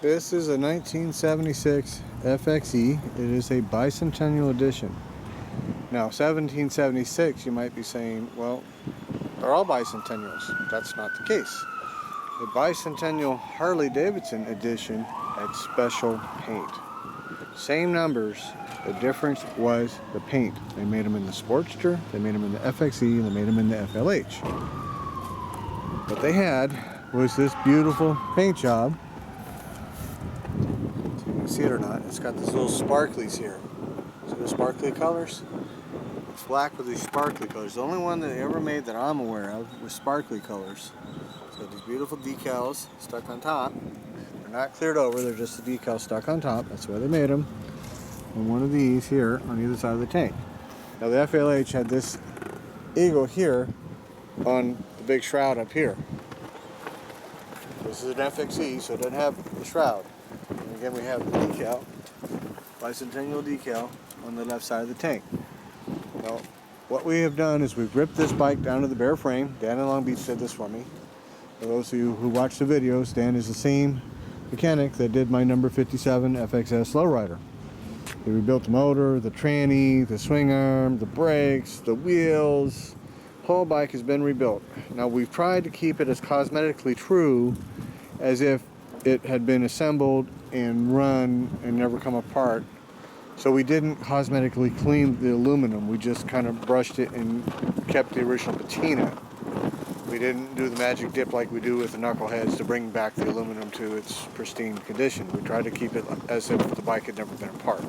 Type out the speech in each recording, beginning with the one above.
This is a 1976 FXE. It is a bicentennial edition. Now, 1776, you might be saying, well, they're all bicentennials. That's not the case. The bicentennial Harley Davidson edition had special paint. Same numbers, the difference was the paint. They made them in the Sportster, they made them in the FXE, and they made them in the FLH. What they had was this beautiful paint job. So you can see it or not, it's got these little sparklies here. See the sparkly colors? It's black with these sparkly colors. The only one that they ever made that I'm aware of was sparkly colors. So these beautiful decals stuck on top. They're not cleared over, they're just the decals stuck on top. That's why they made them. And one of these here on either side of the tank. Now the FLH had this eagle here on the big shroud up here. This is an FXE, so it doesn't have the shroud. And again, we have the decal, bicentennial decal on the left side of the tank. Now, what we have done is we've ripped this bike down to the bare frame. Dan in Long Beach did this for me. For those of you who watch the videos, Dan is the same mechanic that did my number 57 FXS lowrider. He rebuilt the motor, the tranny, the swing arm, the brakes, the wheels. The whole bike has been rebuilt. Now we've tried to keep it as cosmetically true as if it had been assembled and run and never come apart. So we didn't cosmetically clean the aluminum. We just kind of brushed it and kept the original patina. We didn't do the magic dip like we do with the knuckleheads to bring back the aluminum to its pristine condition. We tried to keep it as if the bike had never been apart.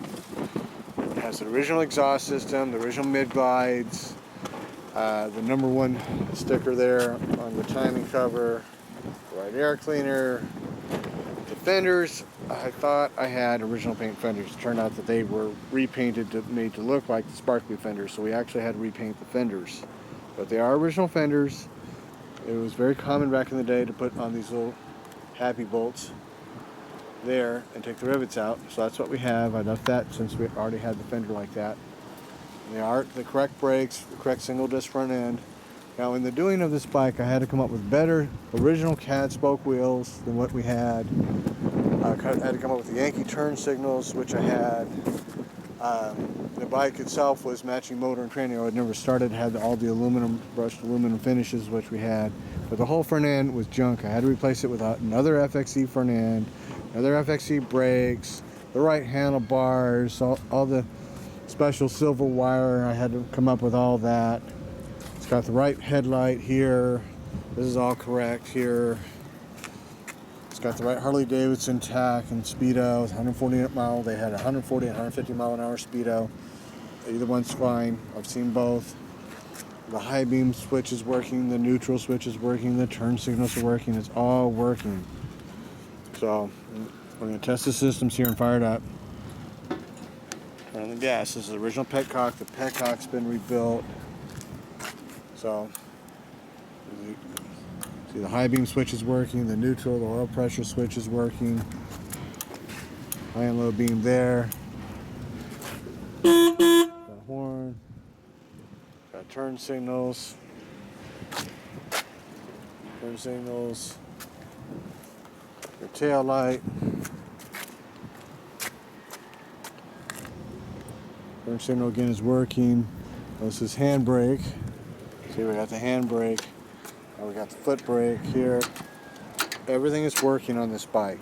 It has the original exhaust system, the original mid-glides, the number one sticker there on the timing cover, the right air cleaner, the fenders. I thought I had original paint fenders. It turned out that they were repainted made to look like the sparkly fenders, so we actually had to repaint the fenders. But they are original fenders. It was very common back in the day to put on these little happy bolts there and take the rivets out. So that's what we have. I left that since we already had the fender like that. And they are the correct brakes, the correct single disc front end. Now in the doing of this bike, I had to come up with better original CAD spoke wheels than what we had. I had to come up with the Yankee turn signals, which I had. The bike itself was matching motor and tranny. I had never started, had all the aluminum, brushed aluminum finishes, which we had. But the whole front end was junk. I had to replace it with another FXE front end, another FXE brakes, the right handlebars, all the special silver wire. I had to come up with all that. It's got the right headlight here. This is all correct here. It's got the right Harley Davidson tack and speedo. It's 140 mile. They had 140 and 150 mile an hour speedo. Either one's fine. I've seen both. The high beam switch is working. The neutral switch is working. The turn signals are working. It's all working. So we're going to test the systems here and fire it up. And the gas. This is the original petcock. The petcock's been rebuilt. So see, the high beam switch is working. The neutral, the oil pressure switch is working. High and low beam there. Got a horn. Got turn signals. Turn signals. Your tail light. Turn signal again is working. This is handbrake. See, we got the handbrake. And we got the foot brake here. Everything is working on this bike.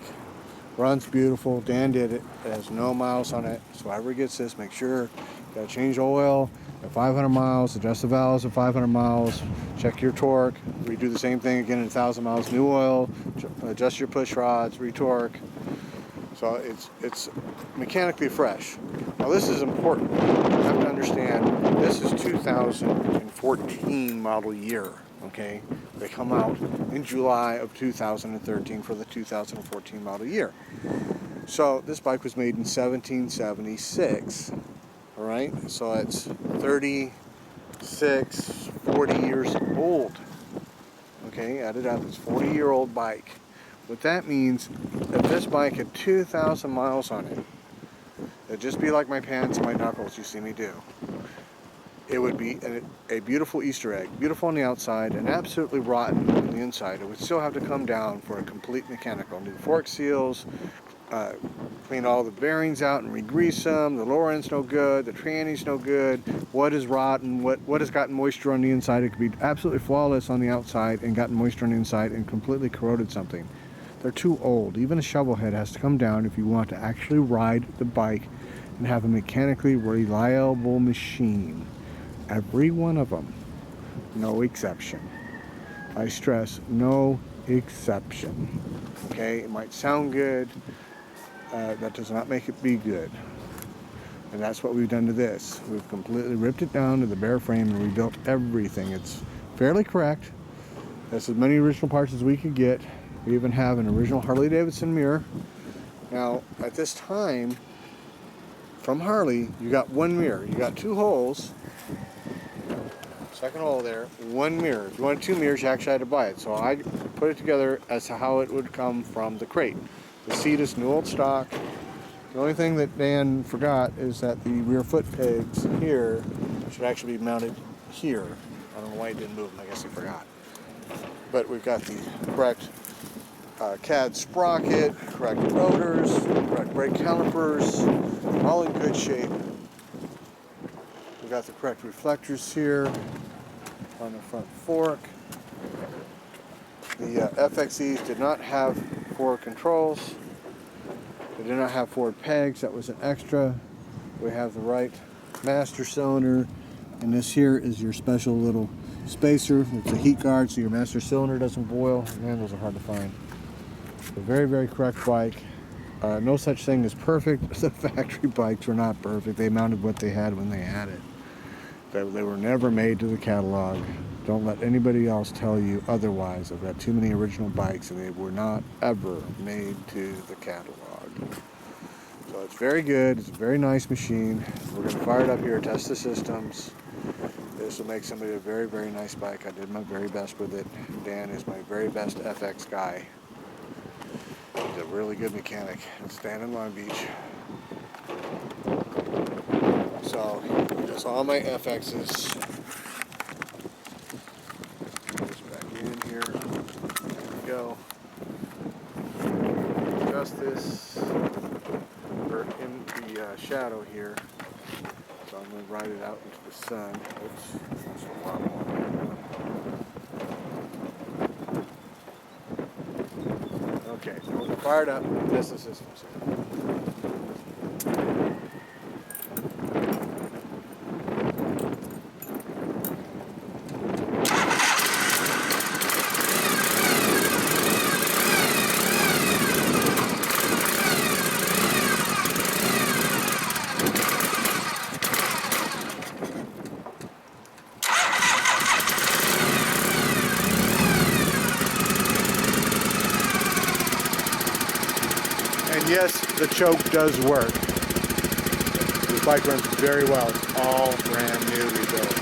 Runs beautiful. Dan did it. It has no miles on it. So whoever gets this, make sure you gotta change oil at 500 miles, adjust the valves at 500 miles, check your torque, redo the same thing again at 1,000 miles, new oil, adjust your push rods, retorque. So it's mechanically fresh. Now this is important. You have to understand this is 2014 model year. Okay, they come out in July of 2013 for the 2014 model year. So this bike was made in 1776. All right, so it's 36, 40 years old. Okay, add it up, it's a 40-year-old bike. What that means, if this bike had 2,000 miles on it, it'd just be like my pants and my knuckles you see me do. it would be a beautiful Easter egg, beautiful on the outside and absolutely rotten on the inside. It would still have to come down for a complete mechanical. New fork seals, clean all the bearings out and re-grease them. The lower end's no good, the tranny's no good. What is rotten, what has gotten moisture on the inside? It could be absolutely flawless on the outside and gotten moisture on the inside and completely corroded something. They're too old. Even a shovel head has to come down if you want to actually ride the bike and have a mechanically reliable machine. Every one of them, no exception. I stress, no exception. Okay, it might sound good, that does not make it be good. And that's what we've done to this. We've completely ripped it down to the bare frame and rebuilt everything. It's fairly correct. That's as many original parts as we could get. We even have an original Harley Davidson mirror. Now, at this time, from Harley, you got one mirror. You got two holes. Second hole there, one mirror. If you wanted two mirrors, you actually had to buy it. So I put it together as to how it would come from the crate. The seat is new old stock. The only thing that Dan forgot is that the rear foot pegs here should actually be mounted here. I don't know why he didn't move them. I guess he forgot. But we've got the correct CAD sprocket, correct rotors, correct brake calipers, all in good shape. We've got the correct reflectors here on the front fork. The FXEs did not have forward controls. They did not have forward pegs. That was an extra. We have the right master cylinder, and this here is your special little spacer. It's a heat guard so your master cylinder doesn't boil. Man, those are hard to find. A very, very correct bike. No such thing as perfect. The factory bikes were not perfect. They mounted what they had when they had it. They were never made to the catalog. Don't let anybody else tell you otherwise. I've got too many original bikes and they were not ever made to the catalog. So it's very good. It's a very nice machine. We're going to fire it up here, test the systems. This will make somebody a very, very nice bike. I did my very best with it. Dan is my very best FX guy. He's a really good mechanic. It's Dan in Long Beach. So he does all my FXs. In here, there we go. Adjust this. We're in the shadow here, so I'm going to ride it out into the sun. Oops, that's a lot more. Okay, so we're fired up. Test the systems here. And yes, the choke does work. This bike runs very well. It's all brand new rebuilt.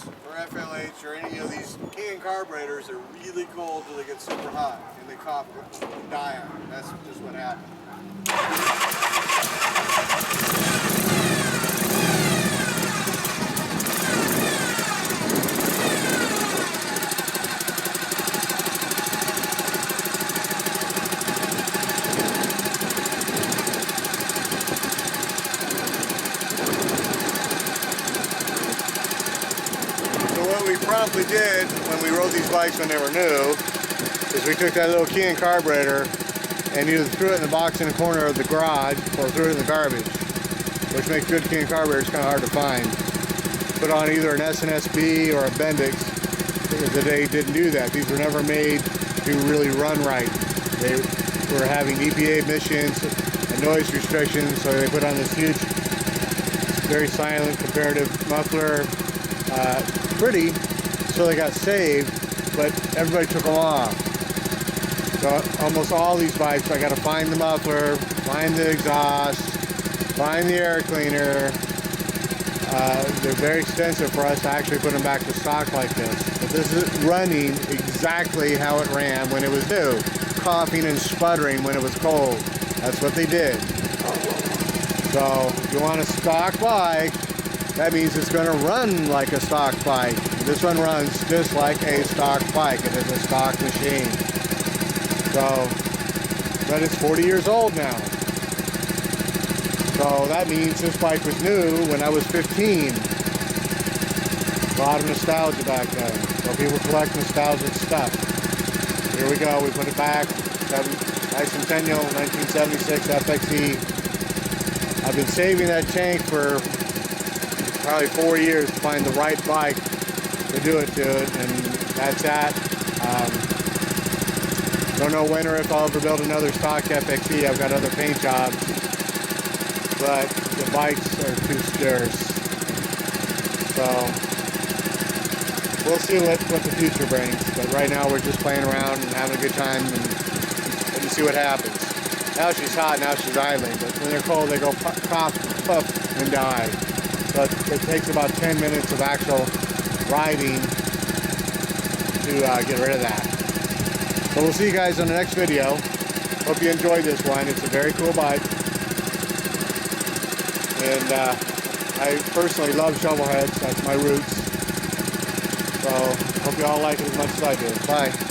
or FLH or any of these can carburetors are really cold till they get super hot and they pop and die on it. That's just what happened. What we promptly did when we rode these bikes when they were new is we took that little can carburetor and either threw it in the box in the corner of the garage or threw it in the garbage, which makes good can carburetors kind of hard to find. Put on either an SNSB or a Bendix. They didn't do that. These were never made to really run right. They were having EPA emissions and noise restrictions, so they put on this huge, very silent comparative muffler. Pretty, so they got saved, but everybody took them off. So almost all these bikes, I got to find the muffler, find the exhaust, find the air cleaner. They're very expensive for us to actually put them back to stock like this. But this is running exactly how it ran when it was new, coughing and sputtering when it was cold. That's what they did. So if you want a stock bike, that means it's going to run like a stock bike. This one runs just like a stock bike. It is a stock machine. So, but it's 40 years old now. So that means this bike was new when I was 15. A lot of nostalgia back then. So people collect nostalgic stuff. Here we go. We put it back. Bicentennial 1976 FXE. I've been saving that tank for probably 4 years to find the right bike to do it to it, and that's that. Don't know when or if I'll ever build another stock FXE. I've got other paint jobs, but the bikes are too scarce. So we'll see what the future brings. But right now we're just playing around and having a good time and see what happens. Now she's hot, now she's idling, but when they're cold they go cough, puff, and die. So it takes about 10 minutes of actual riding to get rid of that. So we'll see you guys on the next video. Hope you enjoyed this one. It's a very cool bike. And I personally love shovel heads. That's my roots. So hope you all like it as much as I do. Bye.